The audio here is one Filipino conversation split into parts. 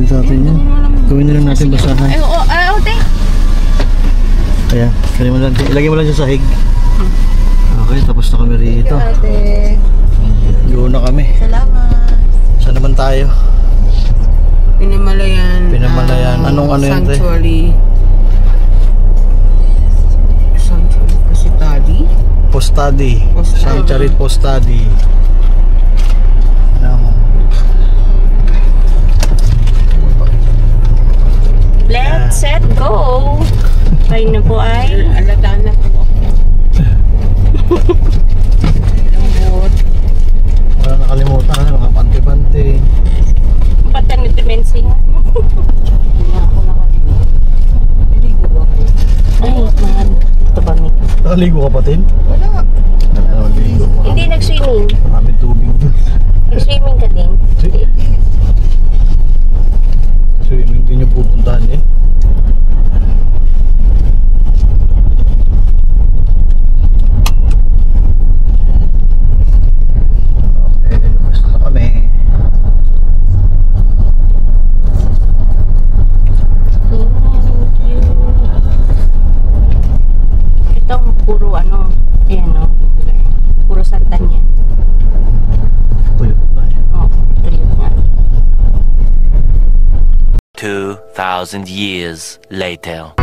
sa atin yan. Gawin na lang natin basahan. Ay, ote. Kaya, ilagay mo lang sa sahig. Okay, tapos na kami rito. Doon na kami. Salamat. Saan naman tayo? Pinamalayan. Pinamalayan. Anong ano yan? Sanctuary. Sanctuary Postadi. Sanctuary Postadi. Let's set go! Kayo na po ay alata na po. Lambot. Wala nakalimutan na mga pante-pante. patan ng dimensi. Ay, man. Ito ba, Mick? Nakaligo ka pa, Tin? Wala. Nakaligo ka. Hindi nag-swimming. Marami tubig doon. Nag-swimming ka din? Swimming din yung pupuntahan eh. Okay, lumabas na kami. Ito puro ano, ayan o. Puro santan yan. Tuyo na eh. Oo, tuyo nga. 2,000 years later.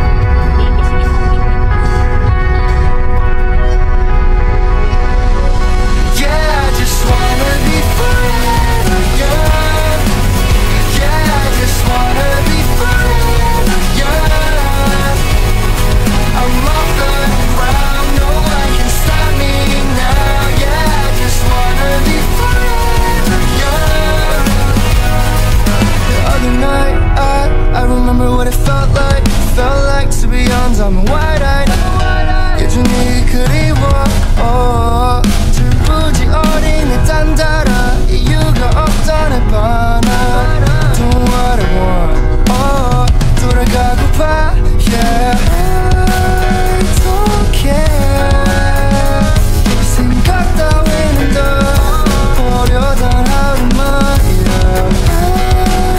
I'm wide-eyed 여전히 그리워 들부지 어린 내 딴따라 이유가 없던 내 바나 Don't what I want 돌아가고파 Yeah I don't care 생각 따위는 더 버려던 하루만이야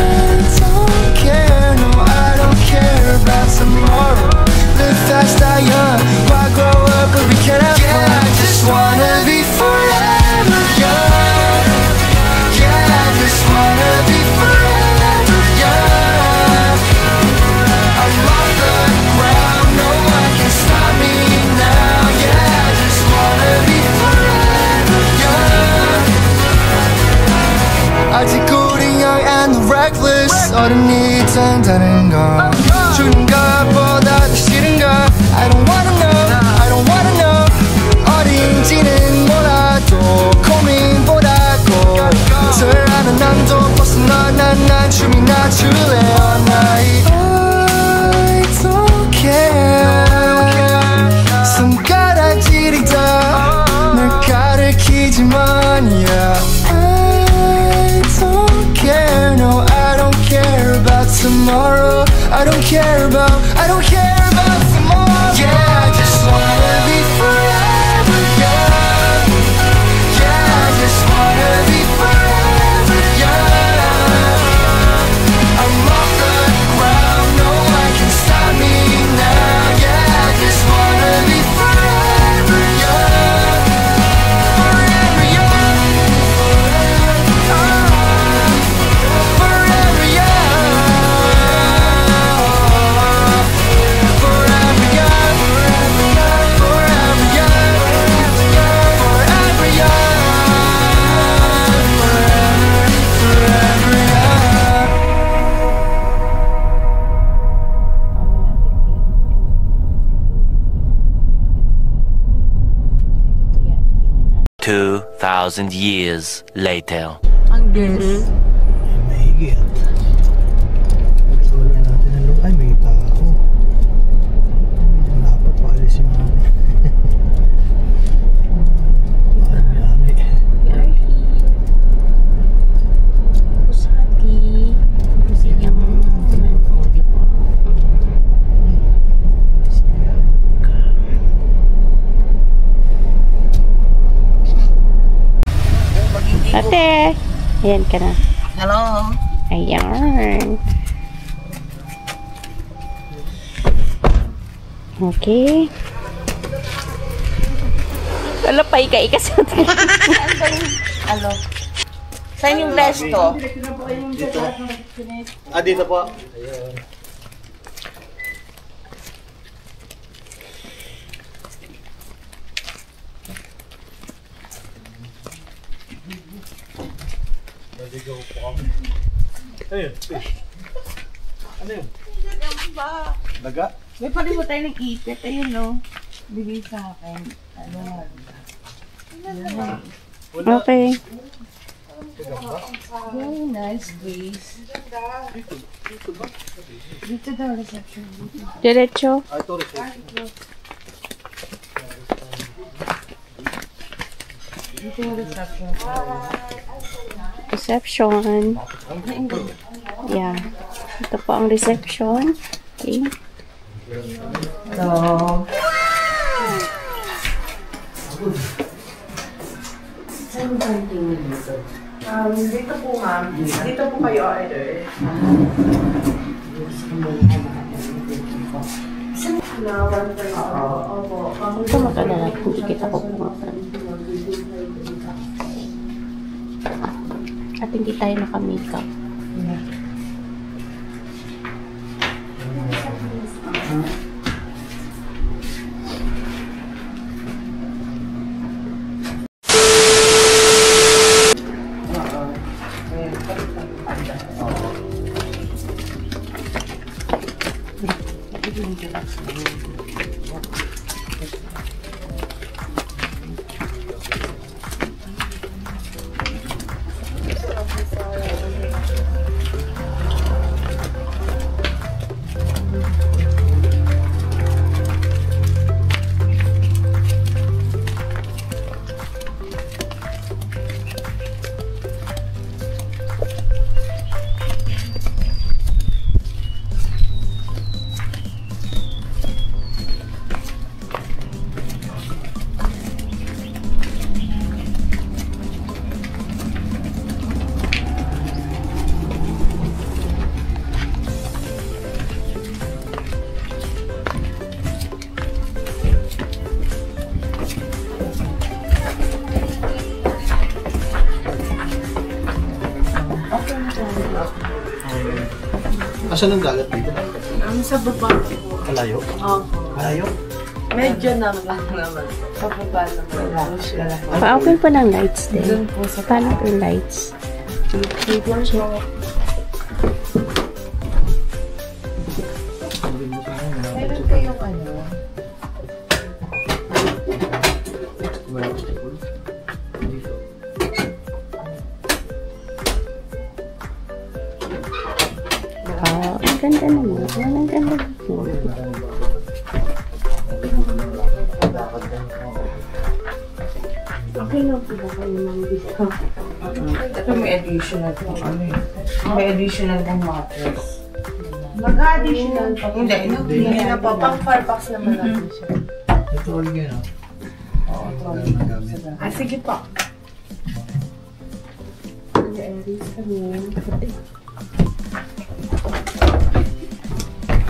I don't care No I don't care about tomorrow Live fast, die young. Why grow up if we can't have fun? Yeah, I just wanna be forever young. Yeah, I just wanna be forever young. I'm off the ground, no one can stop me now. Yeah, I just wanna be forever young. 아직 우리 young and reckless. 어른이 된다는 건 주는 것보다 더 싫은가 I don't wanna know, I don't wanna know 어딘지는 몰라도 고민보다고 설하는 남도 벗어나 난 춤이나 출래 all night I don't care 손가락질이 다널 가리키지만 Yeah I don't care, no I don't care about tomorrow I don't care about tomorrow Yeah, I just wanna be forever young Yeah, I just wanna be forever young I'm off the ground, no one can stop me now Yeah, I just wanna be forever young Forever young Forever young Two 2,000 years later. Ang des. Mahigit. Wala natin ang loob. Ay, may tao. Wala pa paalis si mami. Mami. Pusati. Yang di po. Ate, ayan ka na. Hello. Ayan. Okay. Wala pa ika-ika sa Ano? Saan yung resto? Dito. Dito po. Ayun. Naligaw po kami. Ayun. Ano yun? Daga? May pali mo tayo ng ipit. Ayun, no? Bigay sa akin. Ano? Okay. Very nice, Grace. Dito daw, reception. Diretso. Ah, ito reception. Dito yung reception. Reception. Yeah. Ito po ang reception. Okay. So, dito po, ma'am. Dito po kayo order. Ito makalala. Hindi kita ko pumakan. At hindi tayo naka-makeup. Asan ang dagat dito? Sa baba po. Kalayo? Oo. Kalayo? Medyo naman. Sa baba naman. Pa-open po ng lights din. Doon po sa Paano po yung lights? wait lang siya. Meron kayong ano? Ang ganda naman. Ang ganda naman. Okay lang po ba kayo ng discount? Ito may additional pang ano eh. May additional pang mattress. Mag-additional pa. Hindi na po. Pang Farbox naman natin siya. Ito ulit yun, no? Oo, ito ulit nagamit. Ah, sige po.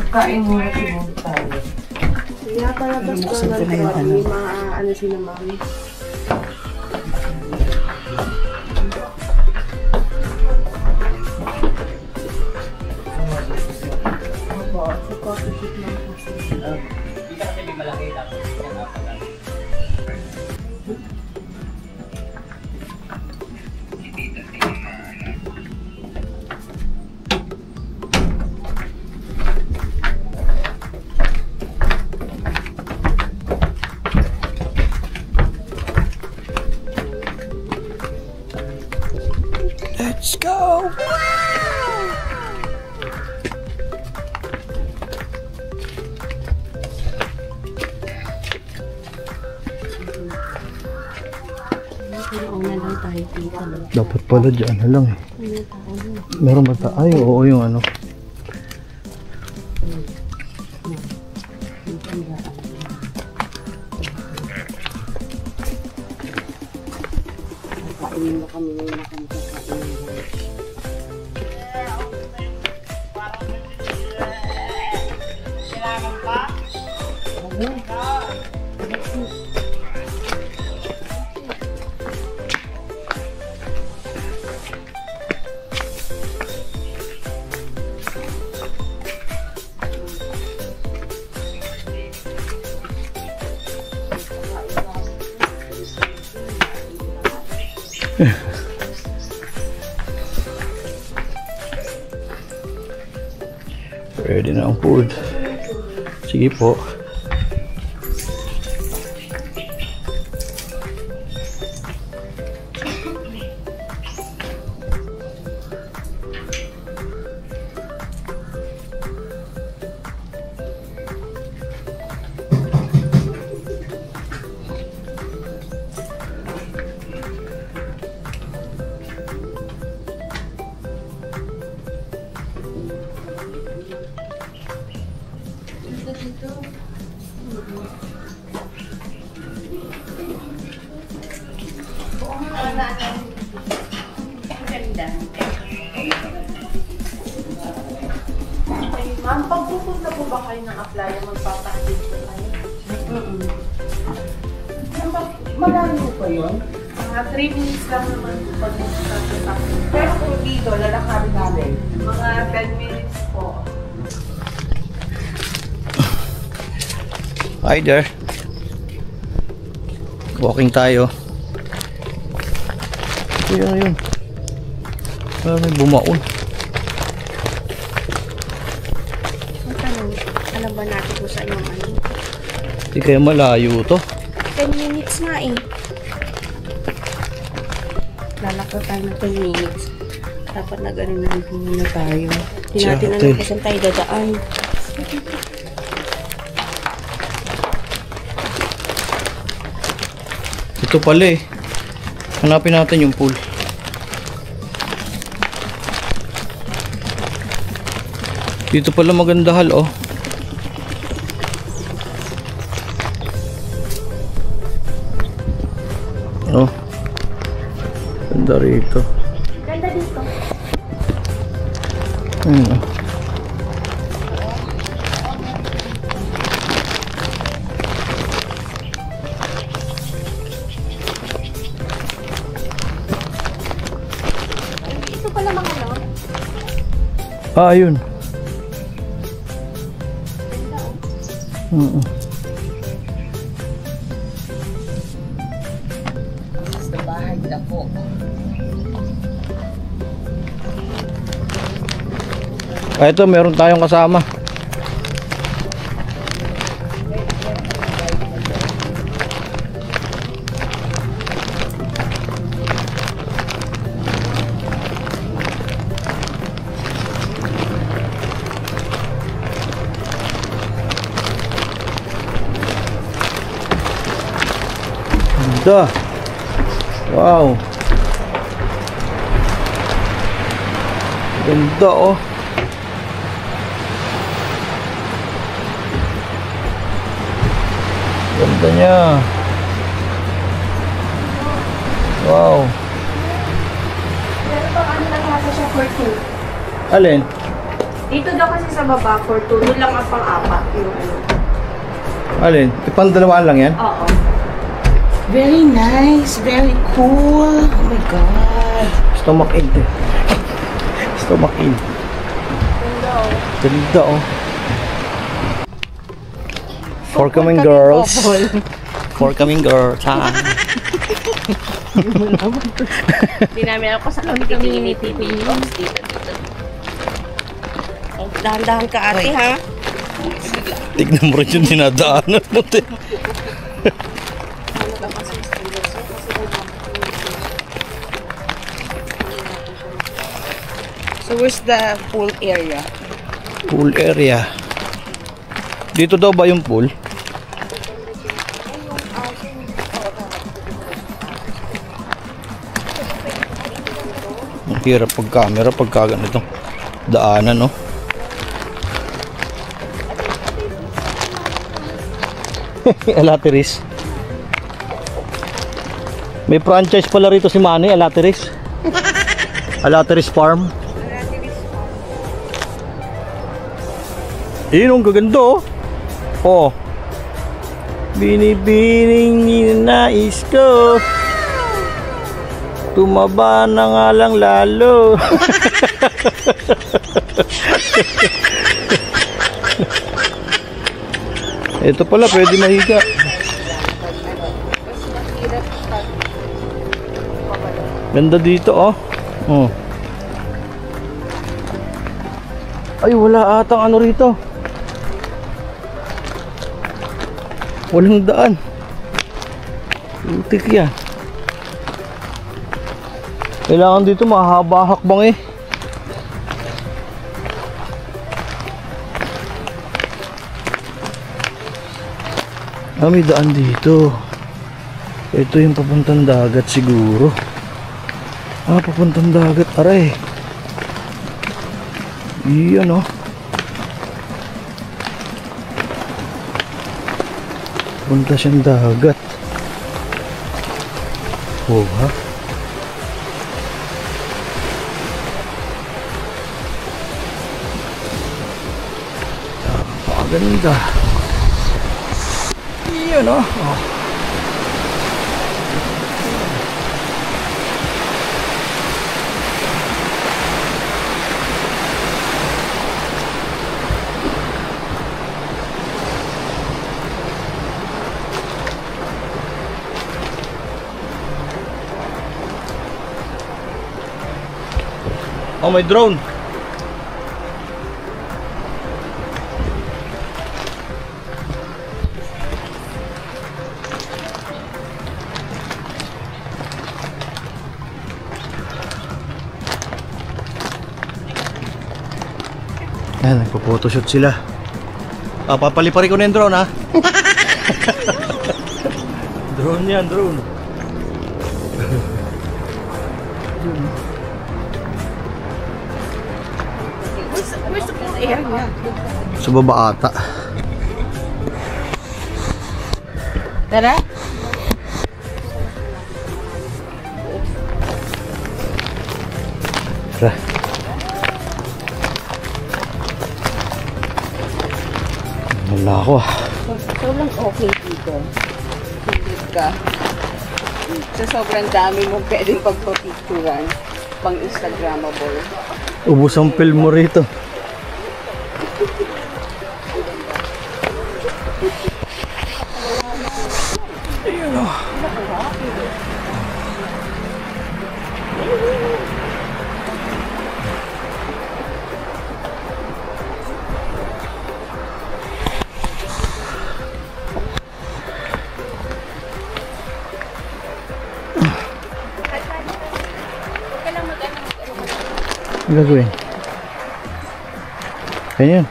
Kain muna siguro tayo. Kaya palabas ko ng trolley, ano sila mami. Opo, sa coffee shop lang kasi. Let's go! Una lang tayo dito. Dapat pala dyan na lang eh. Meron ba ta? Ay, oo yung ano. Kainin mo kami ngayon na kami kakainin. Ready na ang food. Sige po. Ma'am, pag pupunta po ba kayo ng apply, magpapahatid po kayo? Magano po yun? Mga 3 minutes lang naman po pag nagsasabi. Pero kung dito, lalakarin namin. Mga 10 minutes po. Hi there. Walking tayo. Yun. May bumaon. Alam ba natin kung saan yung ano? Hindi kaya malayo to. 10 minutes na eh. Lalakot tayo ng 10 minutes. Dapat na ganun na muna tayo. Hindi natin alam kung saan tayo dadaan. Ito pala eh. Hanapin natin yung pool. Dito pala maganda hal oh. Oh. Ganda rito. Ganda dito. Ayun. Ito pala mga ano. Ah, ayun. Sa bahay na po. Ah, ito meron tayong kasama. Ganda. Wow. Ganda oh. Ganda niya. Wow. Pero pang ano lang kasi siya for 2. Alin? Dito daw kasi sa baba for 2. Doon lang ang pang-apat. Yung ano. Alin? Ipandalawaan lang yan? Oo. Very nice, very cool. Oh my God. Stomach ache eh. Stomach ache. Ganda oh. For coming girls. For coming girls. Ha? Hindi namin ako sa community dito. Dahan-dahan ka ate ha. Tignan mo rin yung dinadaanan mo. So where's the pool area? Pool area. Dito daw ba yung pool? Ang hirap pag camera pagka ganito daanan no. Alateris. May franchise pala rito si Manny, Alateris. Alateris Farm. Yun ang gaganda oh. Oh. Binibining ninais ko, tumaba na nga lang lalo. Ito pala, pwede mahiga. Ganda dito, oh. Oh. Ay, wala atang ano rito. Walang daan. Utik yan. Kailangan dito mahaba hakbang eh. Ah, may daan dito. Ito yung papuntang dagat siguro. Ah, papuntang dagat. Aray. Iyan oh. Punta siyang dagat. Oh ha. Napakaganda. Iyan oh. Oh, may drone. Ayan, nagpo-photoshoot sila. Ah, papalipari ko na yung drone, ha? Drone yan, drone. Sa baba ata. Tara. Tara. Wala ako ah. So lang okay dito. Silip ka. Sa sobrang dami mo pwedeng pagpapicturan. Pang Instagrammable. Ubus ang film mo rito. Ayun o. Ang gagawin? Ganyan.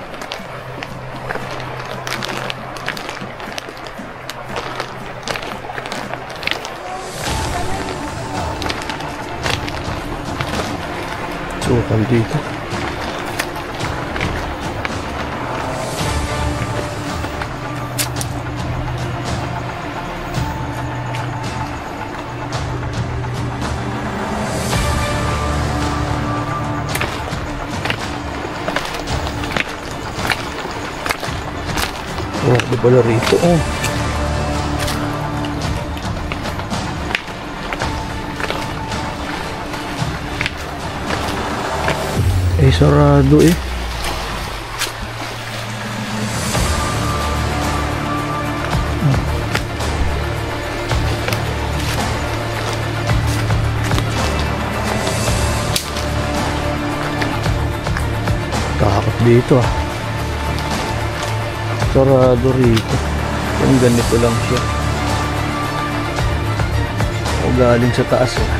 Sukal dito. Oh, di pala rito, oh. Eh, sarado eh. Takot dito ah. Sarado rito. Kung ganito lang siya. O galing sa taas eh.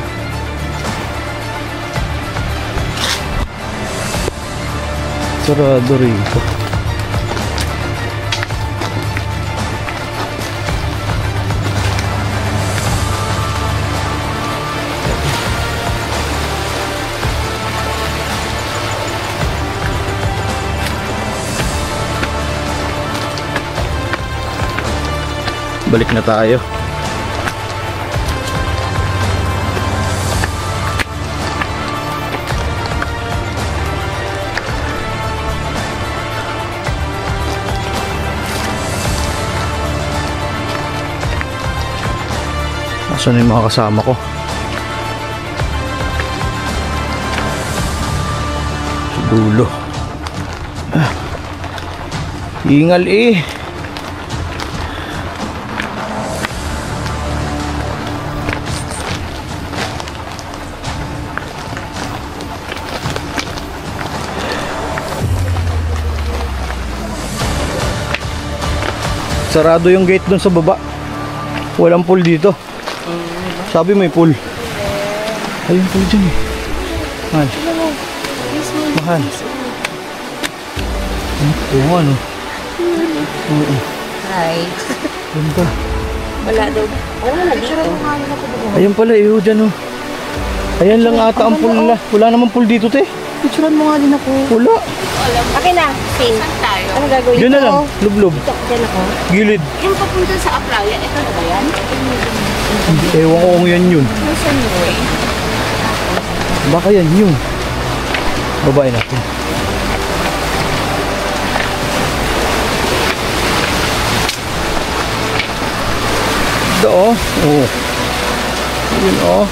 Sarado rito. Balik na tayo. Saan yung mga kasama ko? Sa dulo. Ingal eh. Sarado yung gate dun sa baba. Walang pool dito. Sabi may pool. Ayun pool dyan eh. Mahal. Mahal. Oo ano. Hi. Ganda. Wala daw. Wala na dito. Ayun pala eh. Dyan oh. Ayan lang ata ang pool nila. Wala namang pool dito te. Picturean mo nga din ako. Wala. Akin na. Same. Ano gagawin Yun na lang. ko? Lublob. Diyan ako. Gilid. Yung papunta sa Aplaya, ito na ba yan? Ewan ko kung yan yun. Nasaan mo? Baka yan yun. Babae natin. Ito oh. Oo. Yun oh.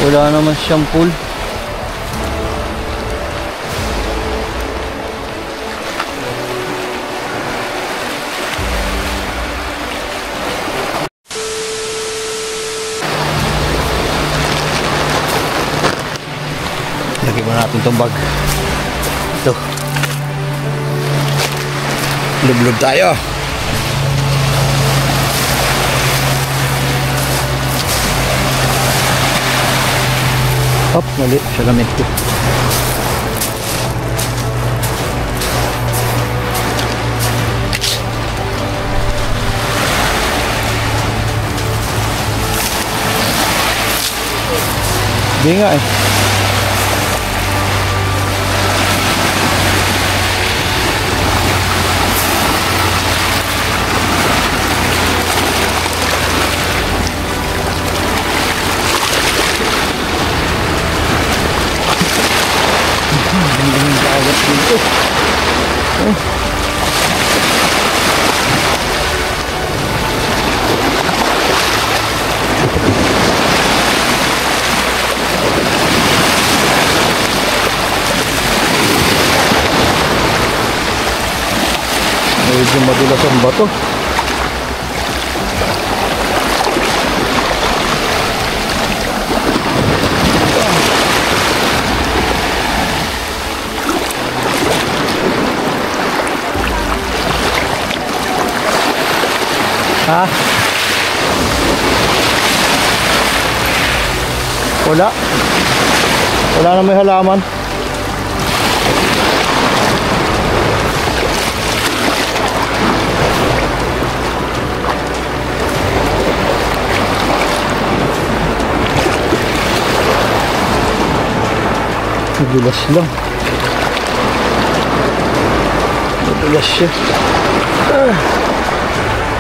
Wala naman siyang pool. Lagyan mo natin itong bag. Ito. Lublob tayo. Hop, mali. Siya gamit ko. Hindi nga eh. Medyo madulas ang bato. Ha? Wala. Wala na may halaman. Madulas lang. Madulas siya.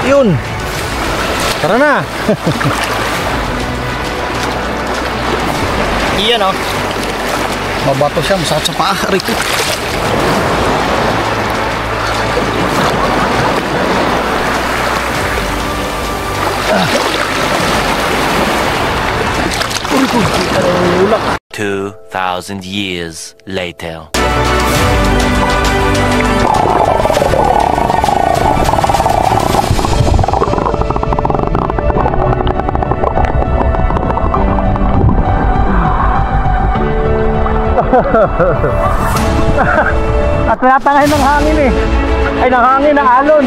Yun. Tara na. Iyan oh. Mabato siya. Masakit sa paa. Rito. Ulak. 2,000 years later. At tinatangay ng hangin eh. Ay, ng hangin, ng alon.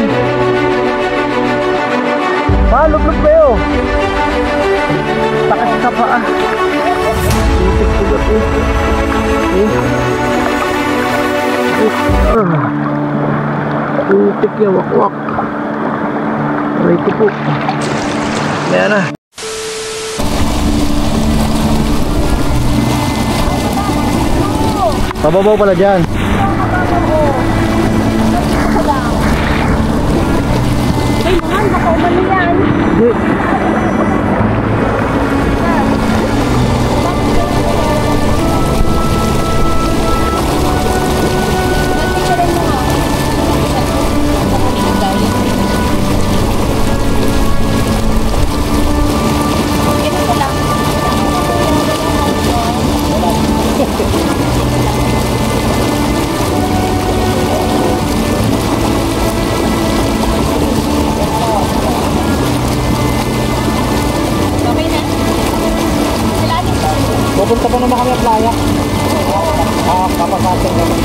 Malublog kayo. Sakit sa paa. Putik niya, wakwak. Aray ko po. Ayan na. Pababaw pala dyan. Ay, mahal, baka umali yan. Hindi. Pupunta pa naman kami ang playa. Kapapasok naman.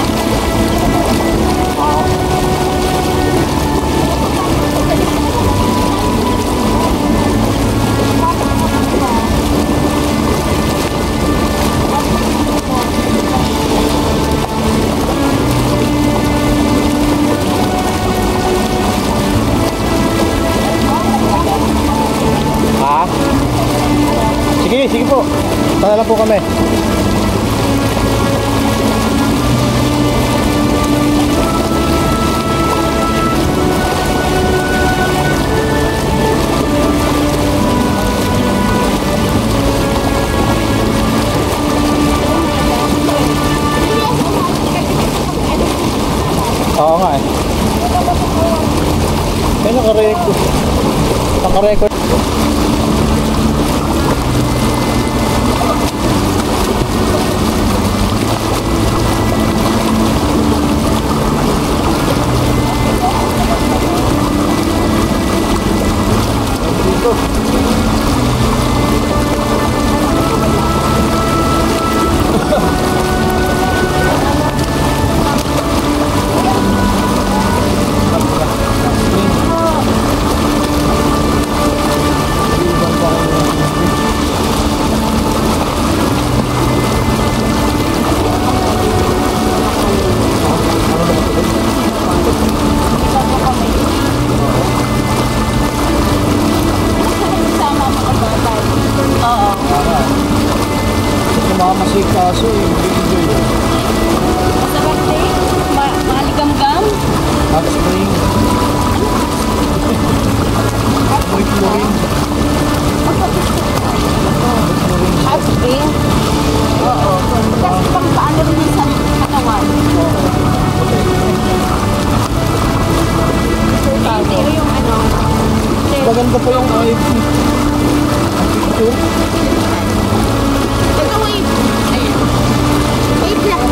Sige po. Tara lang po kami. Oo nga eh. Kaya nakarecord. Nakarecord. Kaso Masarap din. Maligam-gam. hot spring. Hot spring. Oo. Kasi pang paano rin yung sa katawan. Pero yung ano. Maganda po yung IP. Ang picture. Ito wave. Wave lang.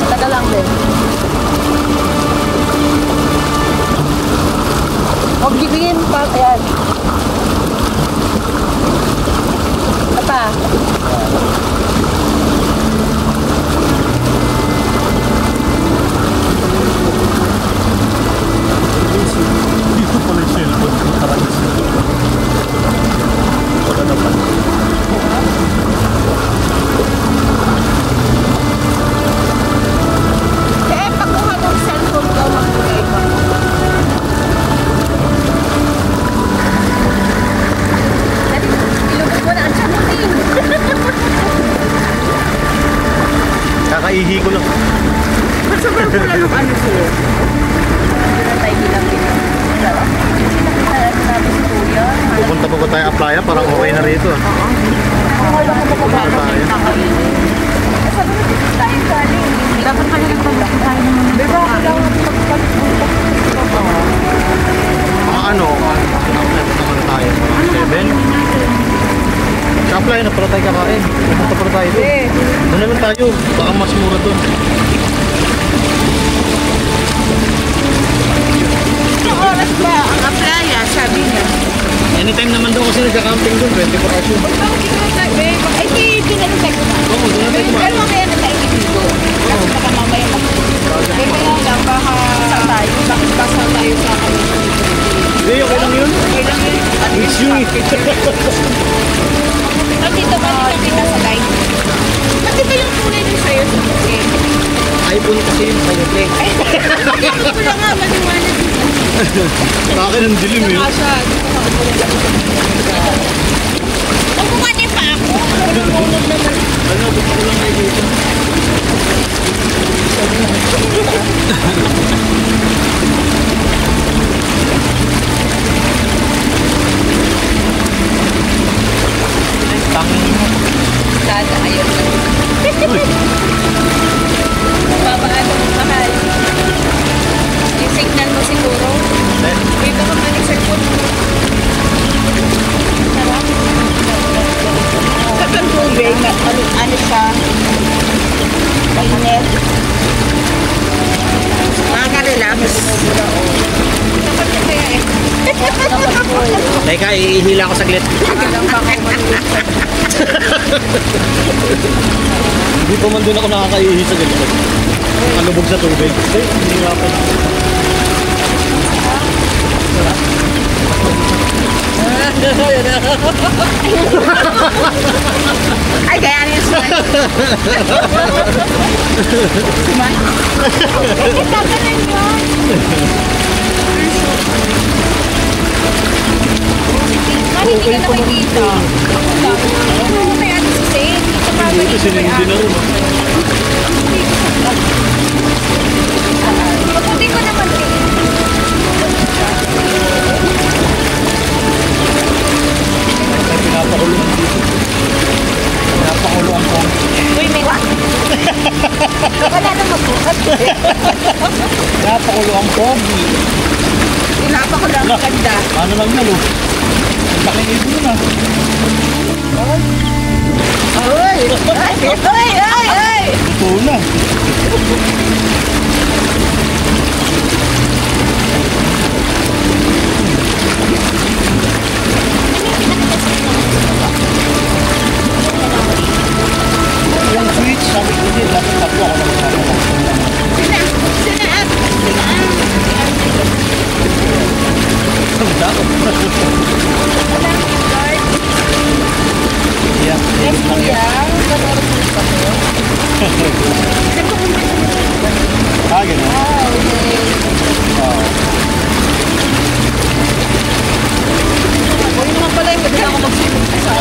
Tagal lang din. Huwag gibingin pa. Ayan. Apa? Dito pala yung cellphone. Makaragis. Wala naman. Eh, pagkuha ng cellphone daw mag-kulay pa. Ilubog mo na ang tiyan mo din. Kakaihi ko lang. Sobrang pula ng ano sa'yo. Hindi na tayo bilang Pupunta po tayo ang playa. Parang okay na rito. Dapat pa nila pagkakas tayo naman. Diba, kailangan Ano? Naman tayo. 7? Sa playa na pala tayo kakain. Pupunta pala tayo doon. Doon naman tayo. Baka mas mura doon. Yung oras ba ang playa, sabi niya. Anytime naman doon kasi nagka-camping doon. 24 hours yun. Ay, pinag-check ko na. Oo, doon naman Pero mamaya na tayo dito. Kasi baka mamaya mag- kaya lang, baka tayo. Bakit basa tayo sa akin? Hindi, okay lang yun. Okay lang yun. It's you. Pag dito ba kita sa live? Ba't ito yung kulay din sa'yo? iPhone kasi yun sa'yo, Play. Ito lang nga, maliwanag. Sa akin ang dilim yun. Kasha, dito ka Magbuka din pa ako. Ano, gusto ko lang kayo dito. Tangin mo. Dada, ayun lang. Babaan mo, mahal. Yung signal mo siguro. Dito ka man yung cellphone mo. Sarap. Kapag tubig, ano siya? Mainit. Makaka-relax. Dapat na kaya eh. Teka, ihihila ko saglit. Alam ba kayo maliit? Hindi pa man doon ako nakakaihi sa ganito. Kalubog sa tubig. Hindi nga pa. Ay, kaya ano yung smile? Smile? Bakit kakanan yun? Mami, hindi ka na makikita. Ano kaya ito si Zane? Dito pa ba Ito sinindi na rin. Mabuti ko naman din. Pinapakulong dito. Pinapakulong ko. Uy, may wala na magbukat. Pinapakulong ang pogi. Tinapa ko lang ganda. Ano lang yan, oh. Ang laking ibon na. Uy! Ay! Ito na. Yung switch, sabi ko din, dapat tapo ako lang Sina? ang dako. Yeah, Yes, kuya. ah, gano'n. Huwag naman pala yung pwede ako mag-swimming sa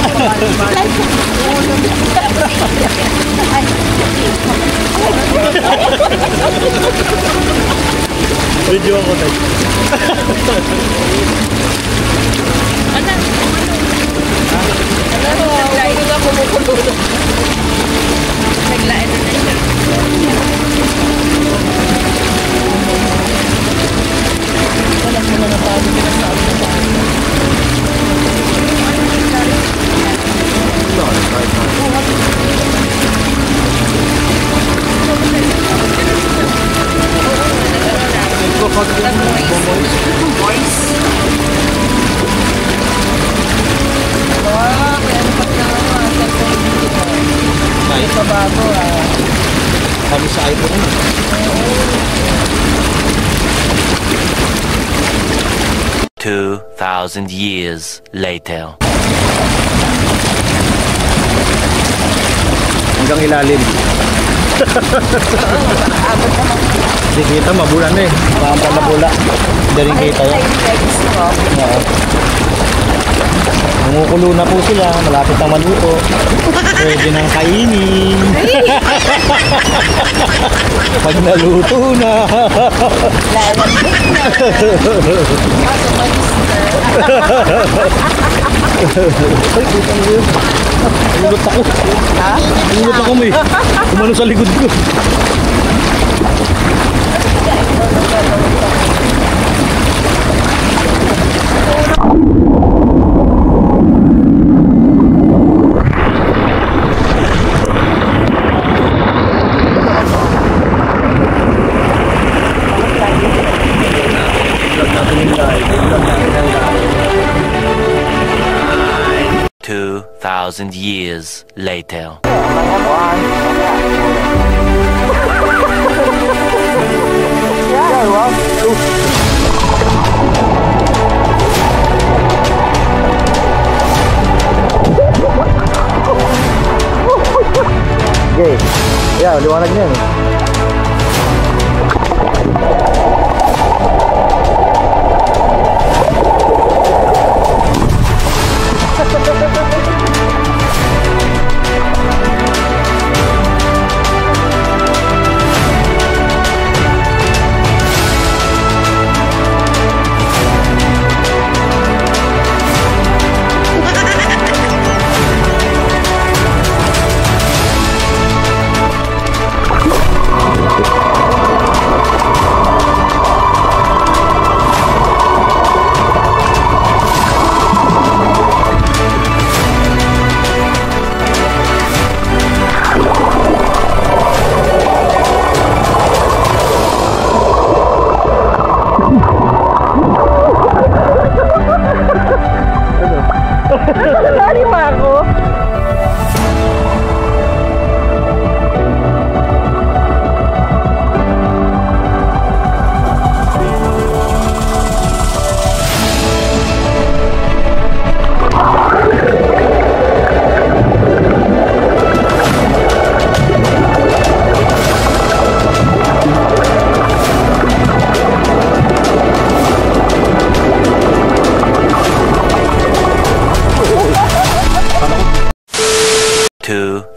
Video ako tayo. Naglain na kumukulong. Naglain na siya. Bago kami sa iPhone na. $2,000 later. Hanggang ilalim. Hindi kita, mabulan na eh. Pampal na bula. Hindi rin kita yan. Oo. Nangukulo na po sila, malapit na maluto. Pwede nang kainin. Pag naluto na. Ay, putang yun. Nalulot ako. Nalulot ako may. Kumano sa likod ko. $2,000 later. Yeah, well. Yeah, liwanag niya eh.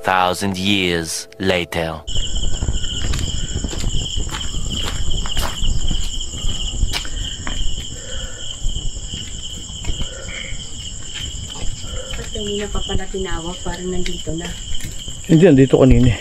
Thousand years later. Ba't kanina pa pala tinawag? Parang nandito na. Hindi, nandito kanina eh.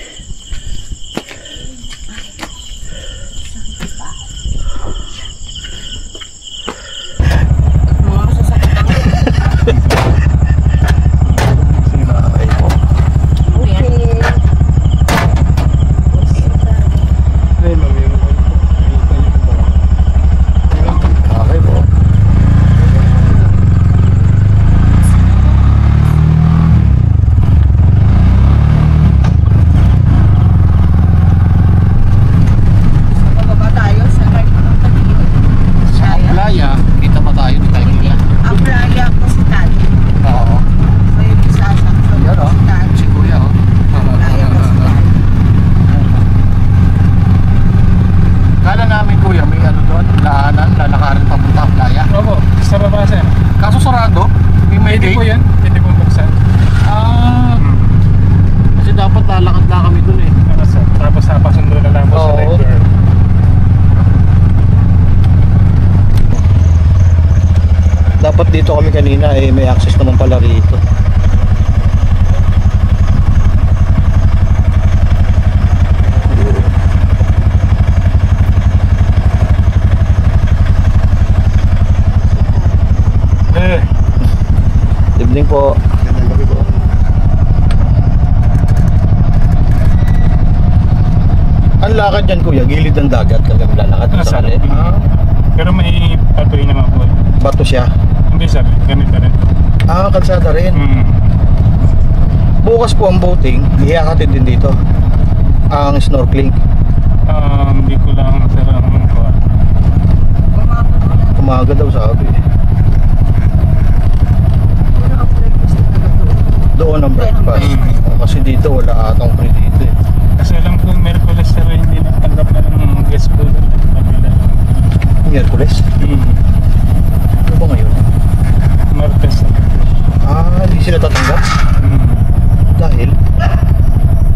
Dapat dito kami kanina eh, may access naman pala rito. Evening po. Ang lakad dyan kuya, gilid ng dagat hanggang lalakad sa kalit. Pero may patuloy naman po. Bato siya? Hindi sir, ganito rin. Ah, kalsada rin. Bukas po ang boating, ihakatid din dito. Ang snorkeling. Hindi ko lang sir ang Umaga daw sabi. Doon ang breakfast. Kasi dito wala atang free dito eh. Kasi alam ko Merkules sir, hindi natanggap na ng guest po doon. Miyerkules? Ano ba ngayon? Martes. Ah, hindi sila tatanggap? Dahil?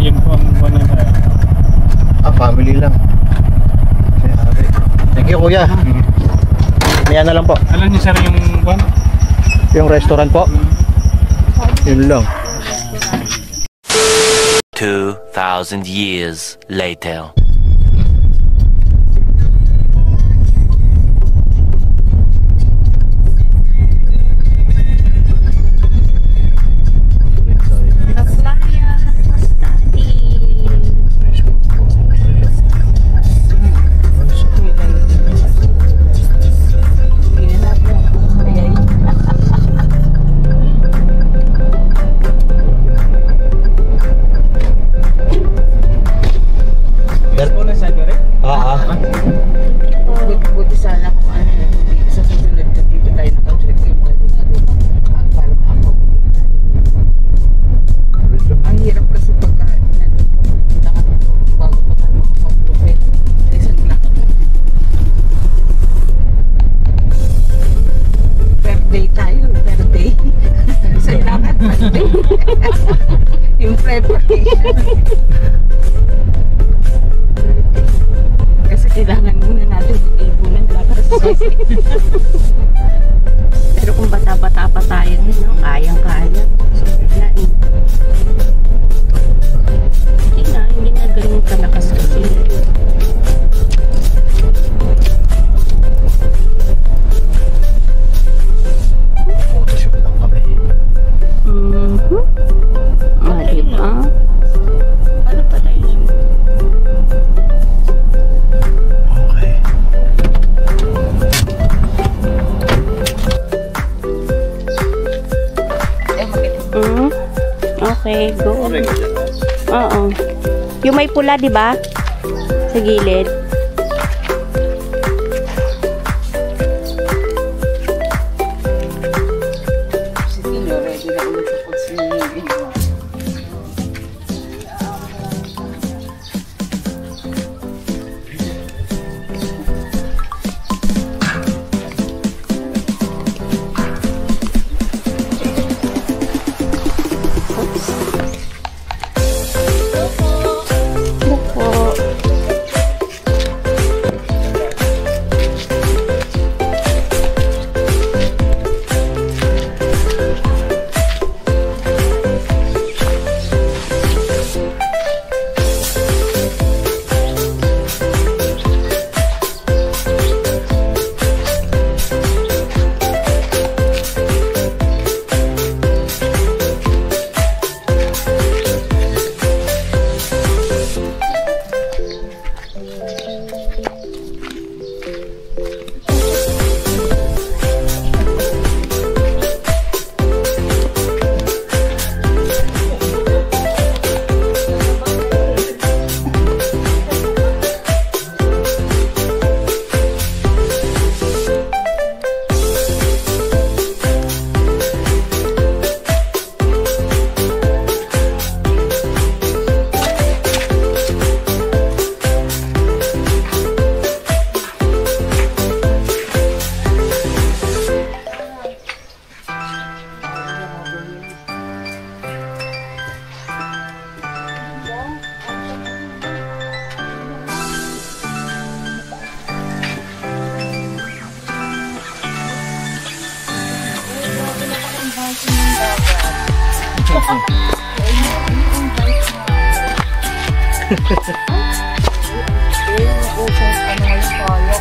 Yun po ang ano na. Ah, family lang. Thank you kuya. Maya na lang po. Alam niyo sir yung one? Yung restaurant po? Yun lang. 2,000 years later. Yung preparation. Kasi kailangan muna natin mag-ipunan para sa sisi. Pero kung bata-bata pa tayo nun, no? Kayang-kaya. So, bigla eh. Hindi na ganun kalakas kasi. Photoshoot lang kami. Diba? Ano pa tayo yun? Okay. Okay, go. Oo. Yung may pula, di ba? Sa gilid.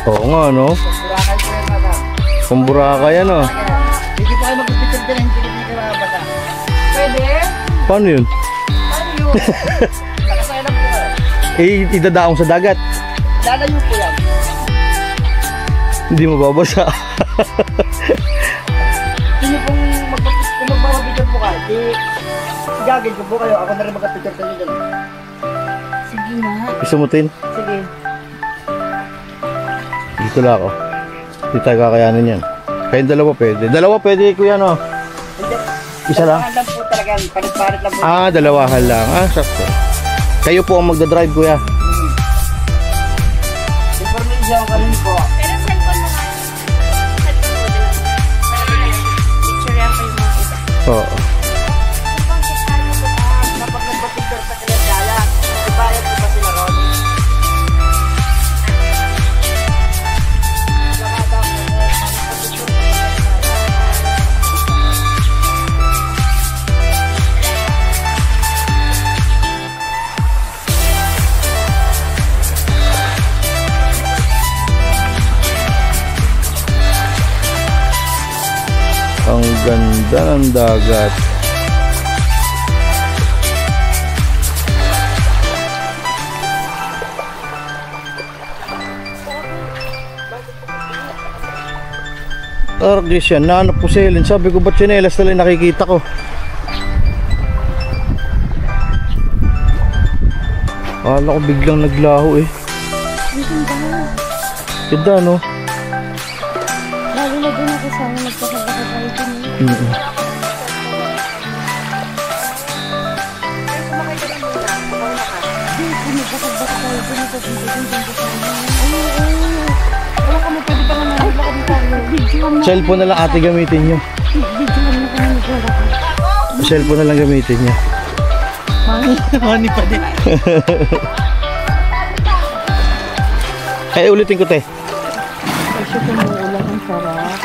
Oo nga, no? Kung Boracay yan, oh. Hindi pa kayo mag-picture ka na hindi ka bata. Pwede? Paano yun? Paano yun? Nakasaya lang po Idadaong sa dagat. Lalayo po yan. Hindi mo babasa. Sino pong magbababigyan po kayo? Gagawin ko po kayo. Ako na rin mag-picture kayo dyan. Sige nga. Gusto mo, Tin? Sige. Dito lang ako. Hindi tayo kakayanin yan. Kayong dalawa pwede. Dalawa pwede, kuya, no? Isa lang? Dalawahan lang po talaga. Palit-palit lang po. Ah, dalawahan lang. Ah, sakto. Kayo po ang magdadrive, kuya. Information ka rin po. Pero cellphone mo ka. Cellphone mo din. Picture yan kayo mga kita. Oo. Kapag nagpa-picture sa kalendala, ibayad po ba sila ron? Ang ganda ng dagat. Targis yan, nahanap ko si Helen. Sabi ko, ba't sinelas na lang nakikita ko? Akala ko biglang naglaho eh. Ganda, no? Lalo na doon ako sana nagpakabaka tayo din. Cellphone na lang ate gamitin nyo. Cellphone na lang gamitin niya. Money pa din. Ay, ulitin ko, te. Kasi kumuulan ang sarap.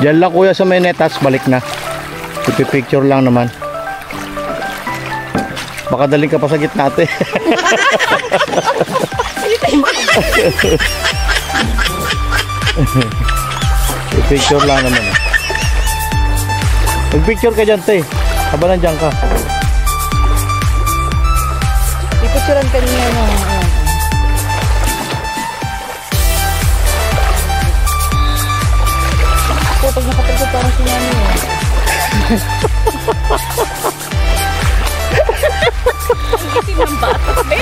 Diyan lang kuya sa may netas, balik na. Ipipicture lang naman. Baka daling ka pa sa gitna, te. Ipicture lang naman. Mag-picture ka dyan, te. Habang nandiyan ka. Ipicturean ka niya na. So, pag nakapagod parang sinami eh. Hindi ng bata, be.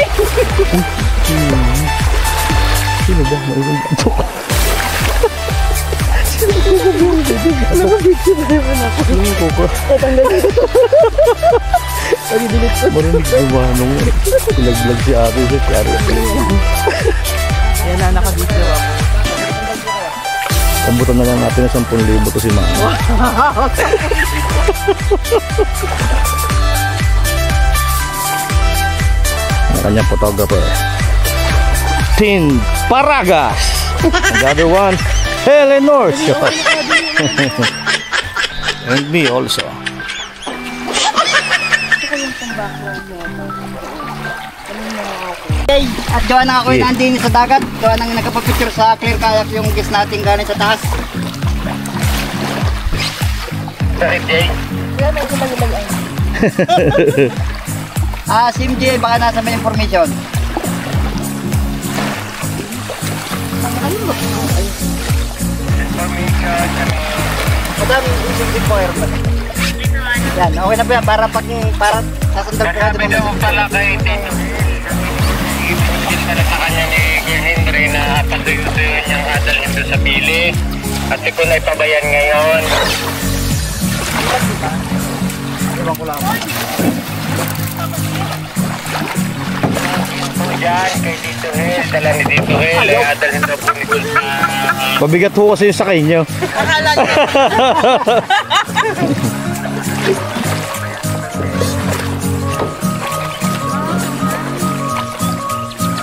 Sino ba? Maibang bato ka. Nakapicture naman ako. Ano ko ko? Tatanggalin ko. Pag-delete ko. Marinig gumanong. Pinag-vlog si ate. Si ate. Yan na, nakabidyo ako. Pambutan na lang natin na 10,000 to si mama. Ang kanyang photographer. Tin Paragas. The other one, Eleanor. And me also. Okay, at gawa na ako yung nandini sa dagat. Gawa nang nagkapapicture sa clear kayak yung guest natin galing sa taas. Si MJ, baka nasa may information. Madami yung requirement. Yan, okay na ba yan? Para sasandal ko natin. Sabi daw pala kay Tino. Ibigil na sa kanya ni Kuya Henry na patuyo-tuyo niyang adalhin doon sa pili. At ikaw na ipabayan ngayon. Iwan ko lang. Diyan kay Tito Hel, dala ni Tito Hel, ay adalhin daw po nito sa... Mabigat ho kasi yung sakay nyo. Akala niyo.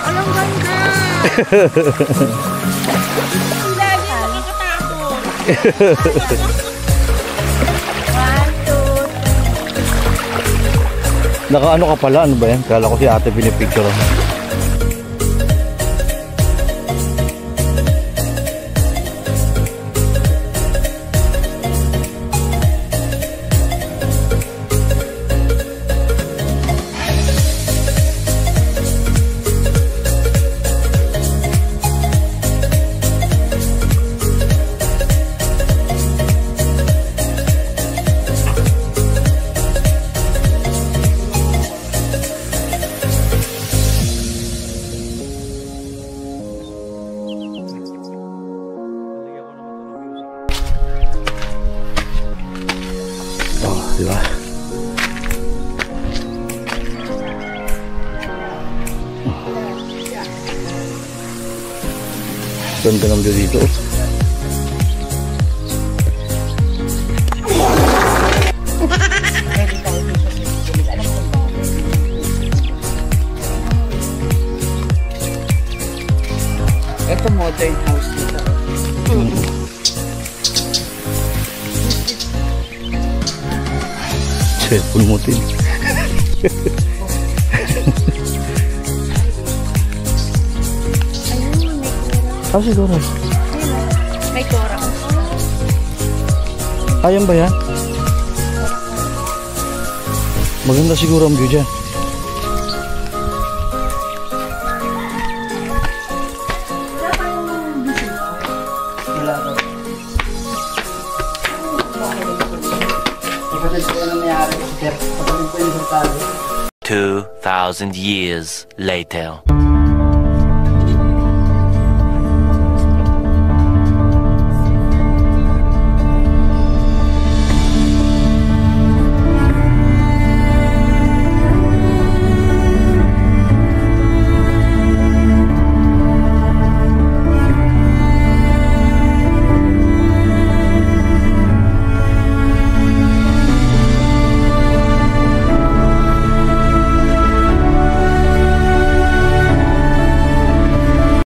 Anong ganda? Lagi nakakatakot. 1, 2. Naka ano ka pala? Ano ba yan? Kala ko si ate pinipicture. Diba? Ganda ng view dito. Ito modern house nito. Cellphone mo din. Ah, siguro. May tora. Ayan ba yan? Maganda siguro ang view dyan. Ipatid ko na mayari. Sir, pagkaling po yung resultado. 2,000 years later.